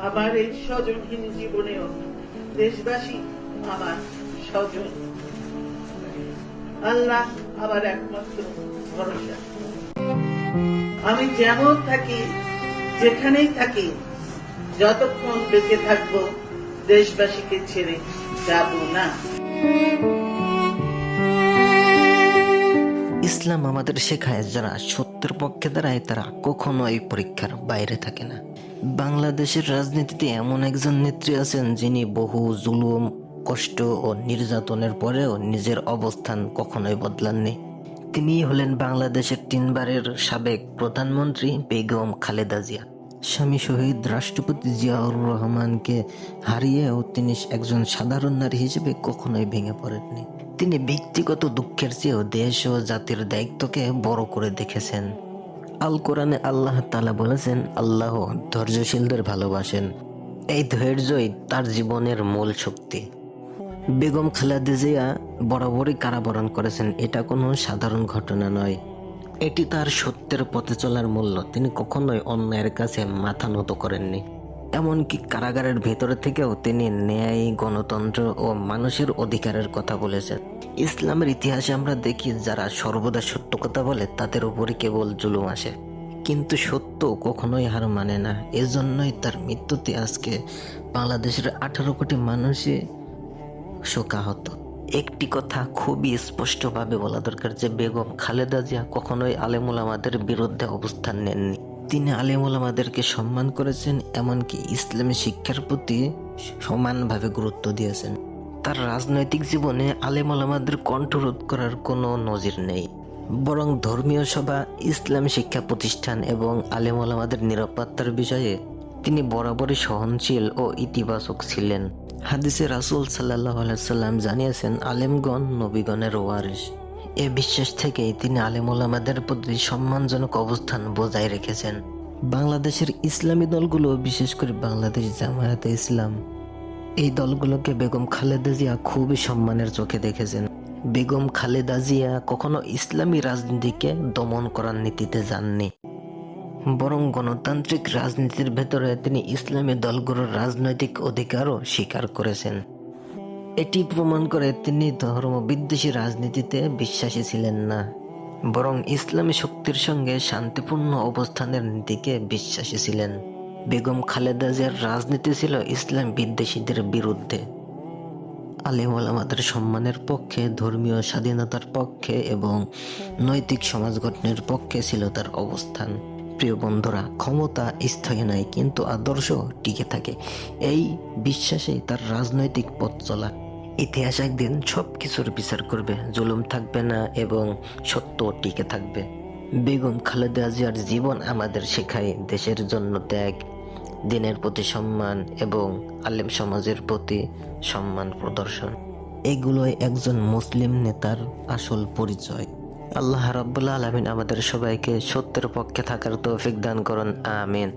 আমার এই স্বজনহীন জীবনেও দেশবাসী আমার স্বজন। আল্লাহ আমার একমাত্র ভরসা। আমি যেমন থাকি, যেখানেই থাকি, যতক্ষণ বেঁচে থাকবো দেশবাসীকে ছেড়ে যাব না। ইসলাম আমাদের শেখায়, যারা সত্যের পক্ষে দাঁড়ায় তারা কখনো এই পরীক্ষার বাইরে থাকে না। বাংলাদেশের রাজনীতিতে এমন একজন নেত্রী আছেন যিনি বহু জুলুম, কষ্ট ও নির্যাতনের পরেও নিজের অবস্থান কখনোই বদলাননি। তিনি হলেন বাংলাদেশের 3 বারের সাবেক প্রধানমন্ত্রী বেগম খালেদা জিয়া। স্বামী শহীদ রাষ্ট্রপতি জিয়াউর রহমানকে হারিয়েও তিনি একজন সাধারণ নারী হিসেবে কখনোই ভেঙে পড়েননি। তিনি ব্যক্তিগত দুঃখের চেয়েও দেশ ও জাতির দায়িত্বকে বড় করে দেখেছেন। আল কোরআনে আল্লাহ তাআলা বলেছেন, আল্লাহ ধৈর্যশীলদের ভালোবাসেন। এই ধৈর্যই তার জীবনের মূল শক্তি। বেগম খালেদা জিয়া বরাবরই কারাবরণ করেছেন, এটা কোনো সাধারণ ঘটনা নয়। এটি তার সত্যের পথে চলার মূল্য। তিনি কখনোই অন্যায়ের কাছে মাথা নত করেননি। এমনকি কারাগারের ভেতরে থেকেও তিনি ন্যায়, গণতন্ত্র ও মানুষের অধিকারের কথা বলেছেন। ইসলামের ইতিহাসে আমরা দেখি, যারা সর্বদা সত্য কথা বলে তাদের উপরই কেবল জুলুম আসে, কিন্তু সত্য কখনোই হার মানে না। এজন্যই তার মৃত্যুতে আজকে বাংলাদেশের 18 কোটি মানুষই শোকাহত। একটি কথা খুবই স্পষ্টভাবে বলা দরকার যে বেগম খালেদা জিয়া কখনোই আলেম ওলামাদের বিরুদ্ধে অবস্থান নেননি। তিনি আলেম ওলামাদেরকে সম্মান করেছেন, এমনকি ইসলামী শিক্ষার প্রতি সমানভাবে গুরুত্ব দিয়েছেন। তার রাজনৈতিক জীবনে আলেম ওলামাদের কণ্ঠরোধ করার কোনো নজির নেই, বরং ধর্মীয় সভা, ইসলামী শিক্ষা প্রতিষ্ঠান এবং আলেম ওলামাদের নিরাপত্তার বিষয়ে তিনি বরাবরই সহনশীল ও ইতিবাচক ছিলেন। হাদিসে রাসূল সাল্লাল্লাহু আলাইহি সাল্লাম জানিয়েছেন, আলেমগণ নবীগণের ওয়ারিস। এ বিশ্বাস থেকেই তিনি আলেম ওলামাদের প্রতি সম্মানজনক অবস্থান বজায় রেখেছেন। বাংলাদেশের ইসলামী দলগুলো, বিশেষ করে বাংলাদেশ জামায়াতে ইসলাম, এই দলগুলোকে বেগম খালেদা জিয়া খুবই সম্মানের চোখে দেখেছেন। বেগম খালেদা জিয়া কখনো ইসলামী রাজনীতিকে দমন করার নীতিতে যাননি, বরং গণতান্ত্রিক রাজনীতির ভেতরে তিনি ইসলামী দলগুলোর রাজনৈতিক অধিকারও স্বীকার করেছেন। এটি প্রমাণ করে তিনি ধর্মবিদ্বেষী রাজনীতিতে বিশ্বাসী ছিলেন না, বরং ইসলামী শক্তির সঙ্গে শান্তিপূর্ণ অবস্থানের নীতিকে বিশ্বাসী ছিলেন। বেগম খালেদা জিয়ার রাজনীতি ছিল ইসলাম বিদ্বেষীদের বিরুদ্ধে, আলেম ওলামাদের সম্মানের পক্ষে, ধর্মীয় স্বাধীনতার পক্ষে এবং নৈতিক সমাজ গঠনের পক্ষে ছিল তার অবস্থান। প্রিয় বন্ধুরা, ক্ষমতা স্থায়ী নয়, কিন্তু আদর্শ টিকে থাকে। এই বিশ্বাসেই তার রাজনৈতিক পথ চলা। ইতিহাস একদিন সবকিছুর বিচার করবে, জুলুম থাকবে না এবং সত্য টিকে থাকবে। বেগম খালেদা জিয়ার জীবন আমাদের শেখায় দেশের জন্য ত্যাগ, দিনের প্রতি সম্মান এবং আলেম সমাজের প্রতি সম্মান প্রদর্শন। এগুলোই একজন মুসলিম নেতার আসল পরিচয়। আল্লাহ রাব্বুল আলামিন আমাদের সবাইকে সত্যের পক্ষে থাকার তৌফিক দান করুন। আমিন।